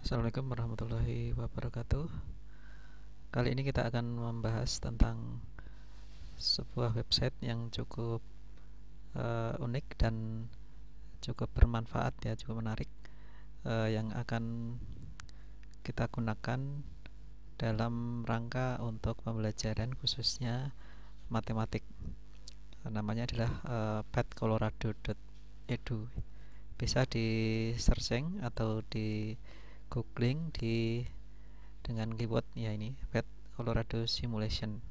Assalamualaikum warahmatullahi wabarakatuh. Kali ini kita akan membahas tentang sebuah website yang cukup unik dan cukup bermanfaat ya, cukup menarik, yang akan kita gunakan dalam rangka untuk pembelajaran khususnya matematik. Namanya adalah petcolorado.edu. Bisa di searching atau di googling dengan keyword ya, ini Pet Colorado Simulation.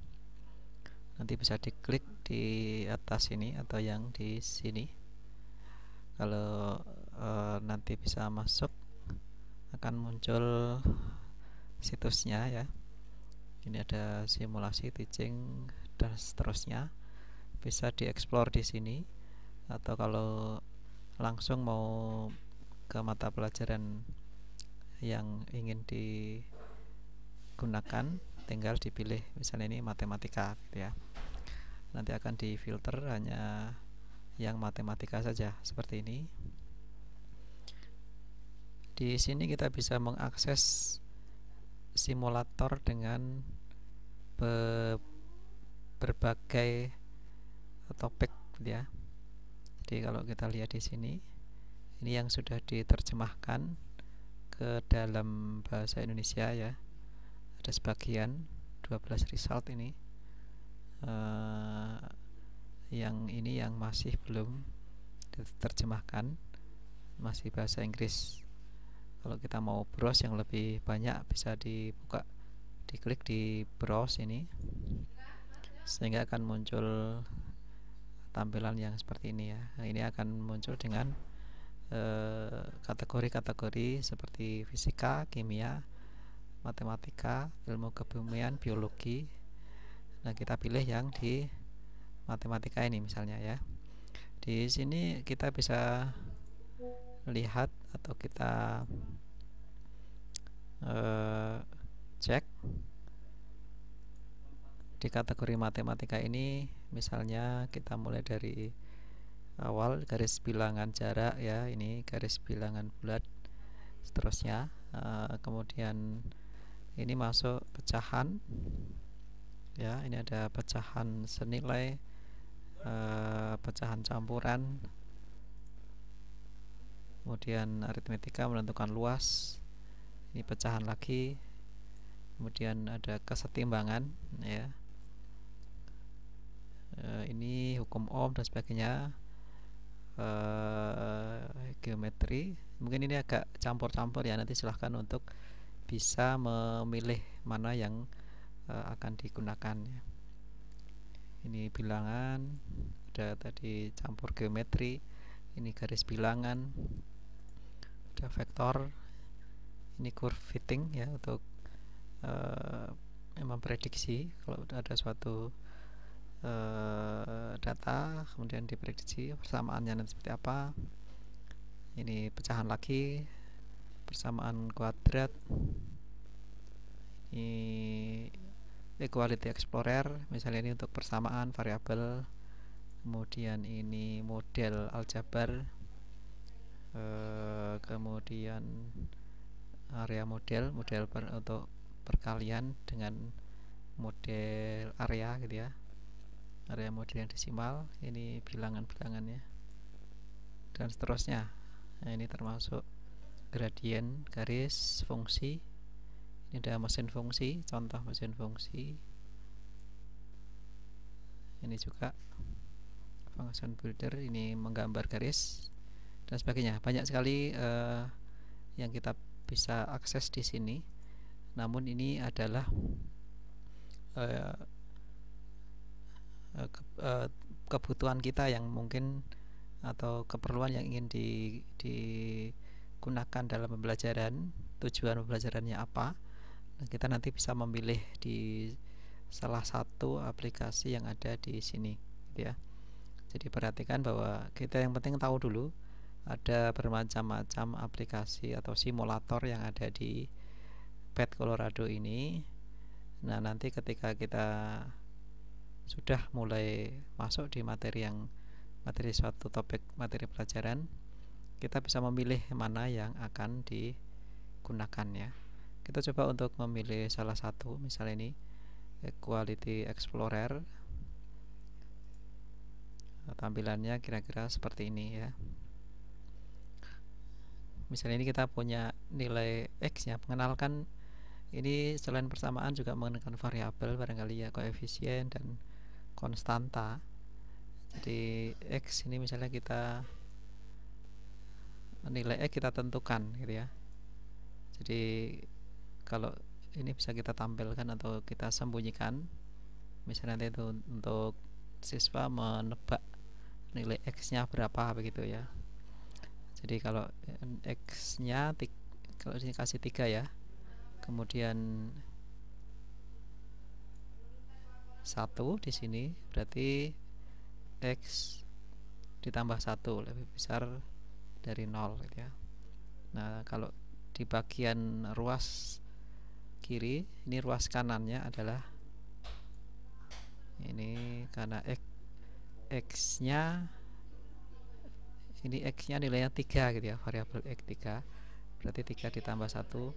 Nanti bisa diklik di atas ini atau yang di sini. Kalau nanti bisa masuk, akan muncul situsnya ya. Ini ada simulasi, teaching dan seterusnya. Bisa dieksplor di sini, atau kalau langsung mau ke mata pelajaran yang ingin digunakan, tinggal dipilih misalnya ini matematika gitu ya. Nanti akan difilter hanya yang matematika saja seperti ini. Di sini kita bisa mengakses simulator dengan berbagai topik gitu ya. Jadi kalau kita lihat di sini, ini yang sudah diterjemahkan ke dalam bahasa Indonesia ya. Ada sebagian 12 result ini. Yang ini yang masih belum diterjemahkan, masih bahasa Inggris. Kalau kita mau browse yang lebih banyak, bisa dibuka, diklik di browse ini, sehingga akan muncul tampilan yang seperti ini ya. Nah, ini akan muncul dengan kategori-kategori seperti fisika, kimia, matematika, ilmu kebumian, biologi. Nah, kita pilih yang di matematika ini misalnya ya. Di sini kita bisa lihat atau kita cek di kategori matematika ini. Misalnya kita mulai dari awal, garis bilangan jarak ya, ini garis bilangan bulat, seterusnya. Kemudian ini masuk pecahan ya, ini ada pecahan senilai, pecahan campuran, kemudian aritmetika menentukan luas, ini pecahan lagi, kemudian ada kesetimbangan ya, ini hukum ohm dan sebagainya, geometri. Mungkin ini agak campur-campur ya, nanti silahkan untuk bisa memilih mana yang akan digunakan ya. Ini bilangan, ada tadi campur geometri, ini garis bilangan, ada vektor, ini curve fitting ya, untuk memprediksi kalau ada suatu data, kemudian diprediksi persamaannya nanti seperti apa. Ini pecahan lagi, persamaan kuadrat, ini equality explorer, misalnya ini untuk persamaan variabel. Kemudian ini model aljabar, kemudian area model untuk perkalian dengan model area gitu ya, area model yang desimal. Ini bilangan-bilangannya dan seterusnya. Nah, ini termasuk gradien, garis, fungsi. Ini ada mesin fungsi, contoh mesin fungsi. Ini juga function builder, ini menggambar garis dan sebagainya. Banyak sekali yang kita bisa akses di sini. Namun ini adalah kebutuhan kita yang mungkin, atau keperluan yang ingin digunakan dalam pembelajaran. Tujuan pembelajarannya apa? Nah, kita nanti bisa memilih di salah satu aplikasi yang ada di sini gitu ya. Jadi perhatikan bahwa kita yang penting tahu dulu ada bermacam-macam aplikasi atau simulator yang ada di Pet Colorado ini. Nah, nanti ketika kita sudah mulai masuk di materi suatu topik materi pelajaran, kita bisa memilih mana yang akan digunakan gunakan ya. Kita coba untuk memilih salah satu, misalnya ini Equality Explorer. Tampilannya kira-kira seperti ini ya. Misalnya ini kita punya nilai X nya, mengenalkan ini selain persamaan juga mengenalkan variabel barangkali ya, koefisien dan konstanta. Jadi X ini misalnya kita nilai X kita tentukan gitu ya. Jadi kalau ini bisa kita tampilkan atau kita sembunyikan, misalnya nanti itu untuk siswa menebak nilai X nya berapa begitu ya. Jadi kalau X nya kalau ini kasih 3 ya, kemudian 1 di sini berarti X ditambah 1 lebih besar dari 0 gitu ya. Nah kalau di bagian ruas kiri, ini ruas kanannya adalah ini, karena X nya ini X nya nilainya 3 gitu ya, variabel X 3, berarti 3 ditambah 1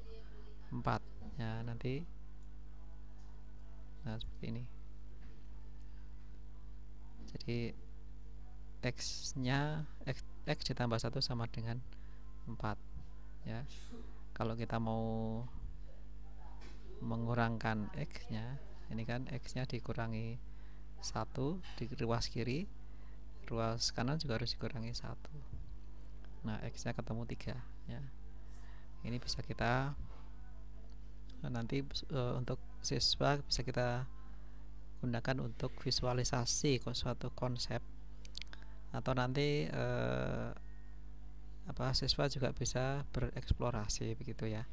4 ya, nanti nah seperti ini. Jadi X nya X ditambah 1 sama dengan 4 ya. Kalau kita mau mengurangkan X nya, ini kan X nya dikurangi 1 di ruas kiri, ruas kanan juga harus dikurangi 1. Nah X nya ketemu 3 ya. Ini bisa kita nanti untuk siswa bisa kita gunakan untuk visualisasi suatu konsep, atau nanti siswa juga bisa bereksplorasi begitu ya.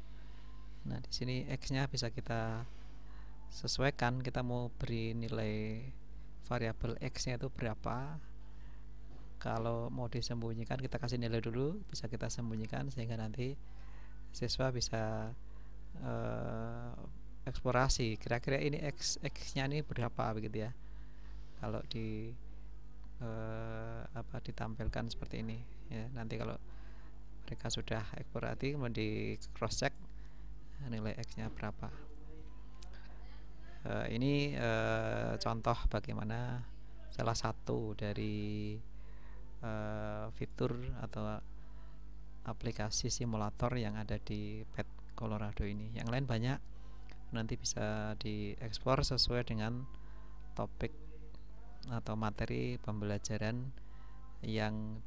Nah di sini X nya bisa kita sesuaikan, kita mau beri nilai variabel X nya itu berapa. Kalau mau disembunyikan kita kasih nilai dulu, bisa kita sembunyikan sehingga nanti siswa bisa eksplorasi kira-kira ini X nya ini berapa begitu ya. Kalau ditampilkan seperti ini ya, nanti kalau mereka sudah eksplorasi kemudian di cross check nilai X nya berapa. Ini contoh bagaimana salah satu dari fitur atau aplikasi simulator yang ada di PET Colorado ini. Yang lain banyak, nanti bisa dieksplor sesuai dengan topik atau materi pembelajaran yang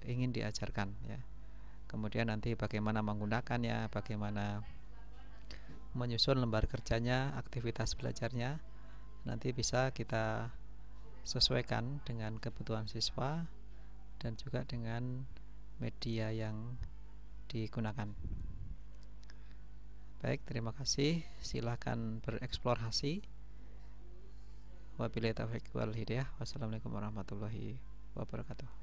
ingin diajarkan ya. Kemudian nanti bagaimana menggunakannya, bagaimana menyusun lembar kerjanya, aktivitas belajarnya, nanti bisa kita sesuaikan dengan kebutuhan siswa dan juga dengan media yang digunakan. Baik, terima kasih. Silakan bereksplorasi. Wabillahi taufiq wal hidayah. Wassalamualaikum warahmatullahi wabarakatuh.